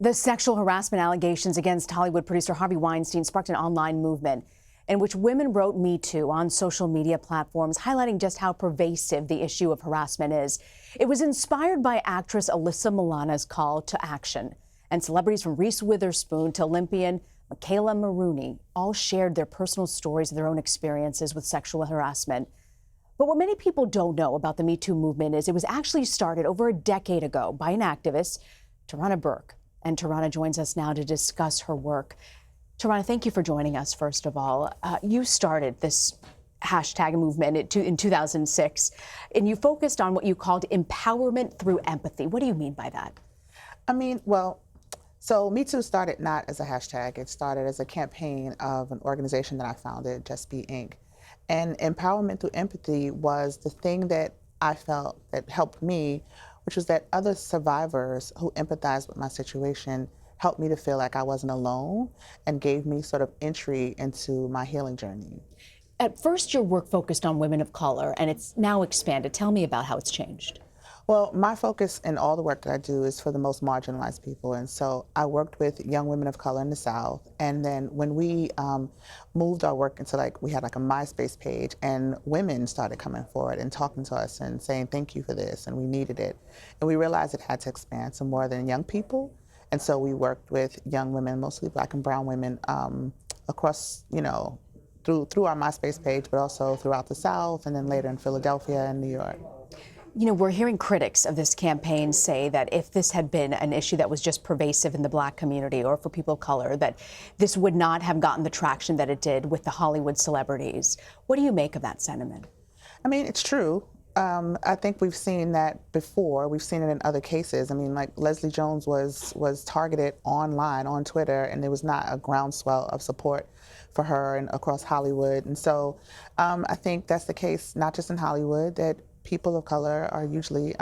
The sexual harassment allegations against Hollywood producer Harvey Weinstein sparked an online movement in which women wrote Me Too on social media platforms, highlighting just how pervasive the issue of harassment is. It was inspired by actress Alyssa Milano's call to action, and celebrities from Reese Witherspoon to Olympian Michaela Maroney all shared their personal stories of their own experiences with sexual harassment. But what many people don't know about the Me Too movement is it was actually started over a decade ago by an activist, Tarana Burke. And Tarana joins us now to discuss her work. Tarana, thank you for joining us, first of all. You started this hashtag movement in 2006, and you focused on what you called empowerment through empathy. What do you mean by that? So Me Too started not as a hashtag. It started as a campaign of an organization that I founded, Just Be Inc. And empowerment through empathy was the thing that I felt that helped me, which was that other survivors who empathized with my situation helped me to feel like I wasn't alone and gave me sort of entry into my healing journey. At first, your work focused on women of color, and it's now expanded. Tell me about how it's changed. Well, my focus in all the work that I do is for the most marginalized people. And so I worked with young women of color in the South. And then when we moved our work into we had a MySpace page, and women started coming forward and talking to us and saying, thank you for this, and we needed it. And we realized it had to expand to more than young people. And so we worked with young women, mostly Black and brown women, across, through our MySpace page, but also throughout the South, and then later in Philadelphia and New York. You know, we're hearing critics of this campaign say that if this had been an issue that was just pervasive in the Black community or for people of color, that this would not have gotten the traction that it did with the Hollywood celebrities. What do you make of that sentiment? I mean, it's true. I think we've seen that before. We've seen it in other cases. I mean, like Leslie Jones was targeted online on Twitter, and there was not a groundswell of support for her and across Hollywood. And so I think that's the case, not just in Hollywood, that people of color are usually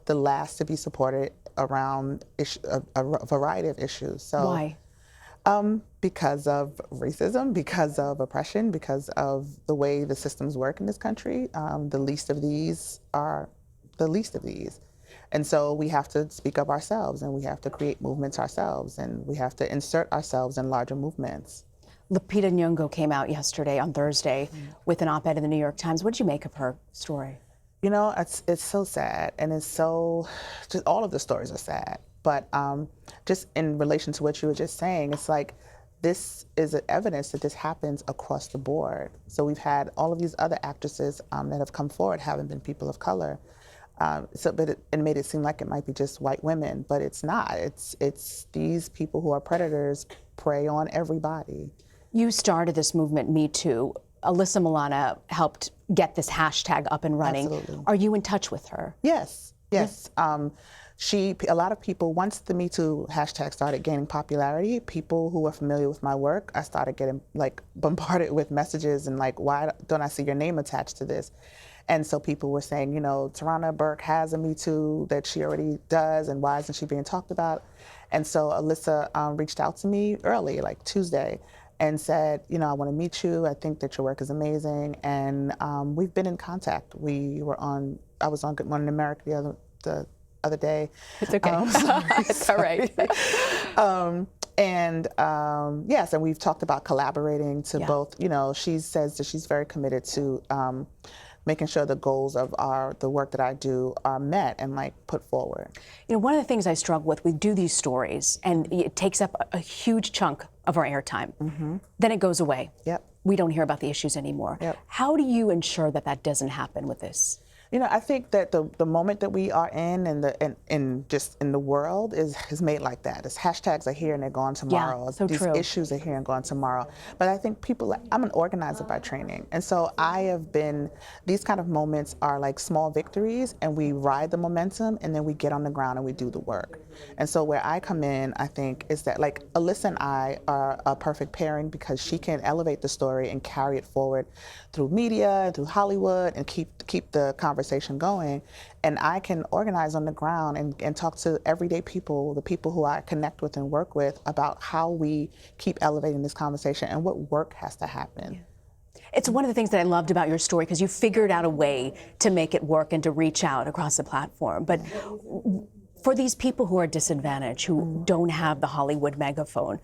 the last to be supported around a variety of issues. So, why? Because of racism, because of oppression, because of the way the systems work in this country. The least of these are the least of these. And so we have to speak up ourselves, and we have to create movements ourselves, and we have to insert ourselves in larger movements. Lupita Nyong'o came out yesterday on Thursday with an op-ed in the New York Times. What did you make of her story? You know, it's so sad, and it's so, just all of the stories are sad. But just in relation to what you were just saying, it's like this is evidence that this happens across the board. So we've had all of these other actresses that have come forward haven't been people of color. But it made it seem like it might be just white women, but it's not. It's these people who are predators prey on everybody. You started this movement, Me Too. Alyssa Milano helped get this hashtag up and running. Absolutely. Are you in touch with her? Yes. A lot of people, once the Me Too hashtag started gaining popularity, people who were familiar with my work, I started getting bombarded with messages and why don't I see your name attached to this? And so people were saying, Tarana Burke has a Me Too that she already does, and why isn't she being talked about? And so Alyssa reached out to me early, Tuesday, and said, I want to meet you. I think that your work is amazing. And we've been in contact. I was on Good Morning America the other day. It's okay. It's all right. Yes, and we've talked about collaborating to both, she says that she's very committed to making sure the goals of the work that I do are met and put forward. One of the things I struggle with, we do these stories and it takes up a huge chunk of our airtime. Mm-hmm. Then it goes away. Yep. We don't hear about the issues anymore. Yep. How do you ensure that that doesn't happen with this? I think that the moment that we are in just in the world is made like that. It's hashtags are here and they're gone tomorrow. Yeah, so These true. issues are here and gone tomorrow. But I think I'm an organizer by training. And so these kind of moments are like small victories, and we ride the momentum, and then we get on the ground and we do the work. And so where I come in, I think, is that Alyssa and I are a perfect pairing, because she can elevate the story and carry it forward through media and through Hollywood and keep the conversation going. And I can organize on the ground and talk to everyday people, the people who I connect with and work with, about how we keep elevating this conversation and what work has to happen. Yeah. It's one of the things that I loved about your story, because you figured out a way to make it work and to reach out across the platform. But For these people who are disadvantaged, who don't have the Hollywood megaphone,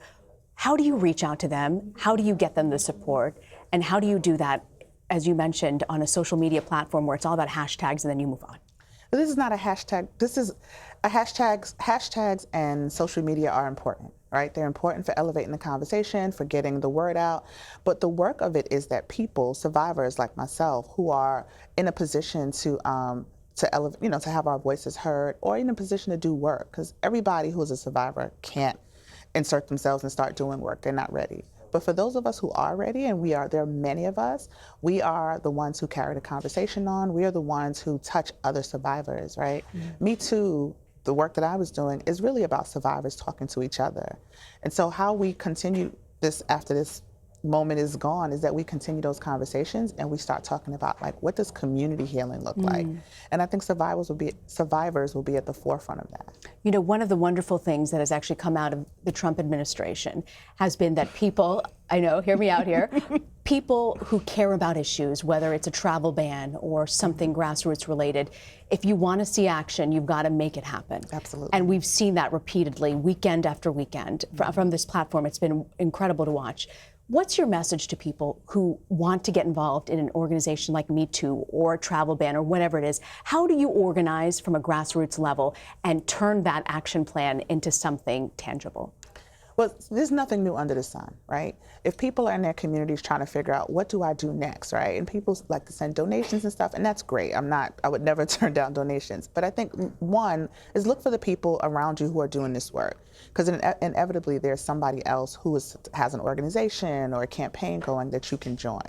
how do you reach out to them? How do you get them the support? And how do you do that, as you mentioned, on a social media platform where it's all about hashtags and then you move on? This is not a hashtag. This is a hashtags. Hashtags and social media are important, right? They're important for elevating the conversation, for getting the word out. But the work of it is that people, survivors like myself, who are in a position to elevate, to have our voices heard, or in a position to do work, because everybody who is a survivor can't insert themselves and start doing work. They're not ready. But for those of us who are ready, and there are many of us, we are the ones who carry the conversation on. We are the ones who touch other survivors, right? Mm-hmm. Me Too, the work that I was doing is really about survivors talking to each other. And so how we continue this after this moment is gone is that we continue those conversations and we start talking about, like, what does community healing look like? And I think survivors will be at the forefront of that. You know, one of the wonderful things that has actually come out of the Trump administration has been that people, I know, hear me out here, people who care about issues, whether it's a travel ban or something grassroots related, if you want to see action, you've got to make it happen. Absolutely. And we've seen that repeatedly, weekend after weekend, from this platform. It's been incredible to watch. What's your message to people who want to get involved in an organization like Me Too or a travel ban or whatever it is? How do you organize from a grassroots level and turn that action plan into something tangible? Well, there's nothing new under the sun, right? If people are in their communities trying to figure out, what do I do next, right? And people like to send donations and stuff, and that's great. I would never turn down donations. But I think one is look for the people around you who are doing this work. Because inevitably there's somebody else who has an organization or a campaign going that you can join.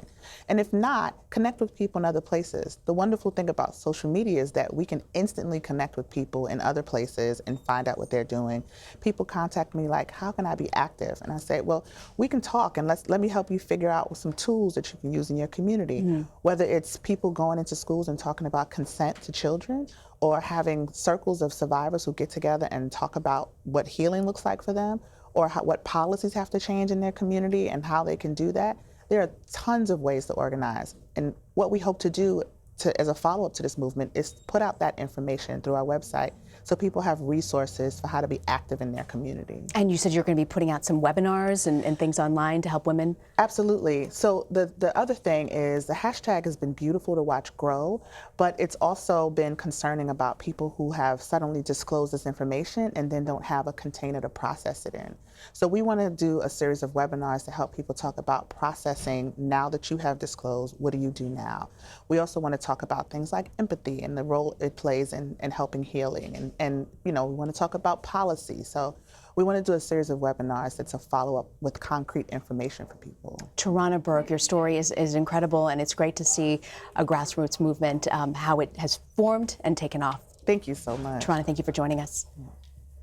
And if not, connect with people in other places. The wonderful thing about social media is that we can instantly connect with people in other places and find out what they're doing. People contact me like, how can I be active? And I say, well, we can talk and let me help you figure out some tools that you can use in your community. Mm-hmm. Whether it's people going into schools and talking about consent to children, or having circles of survivors who get together and talk about what healing looks like for them, or what policies have to change in their community and how they can do that. There are tons of ways to organize. And what we hope to do as a follow-up to this movement is put out that information through our website so people have resources for how to be active in their community. And you said you're going to be putting out some webinars and things online to help women? Absolutely. So the other thing is the hashtag has been beautiful to watch grow, but it's also been concerning about people who have suddenly disclosed this information and then don't have a container to process it in. So we want to do a series of webinars to help people talk about processing. Now that you have disclosed, what do you do now? We also want to talk about things like empathy and the role it plays in helping healing. And we want to talk about policy. So we want to do a series of webinars that's a follow-up with concrete information for people. Tarana Burke, your story is incredible, and it's great to see a grassroots movement, how it has formed and taken off. Thank you so much. Tarana, thank you for joining us.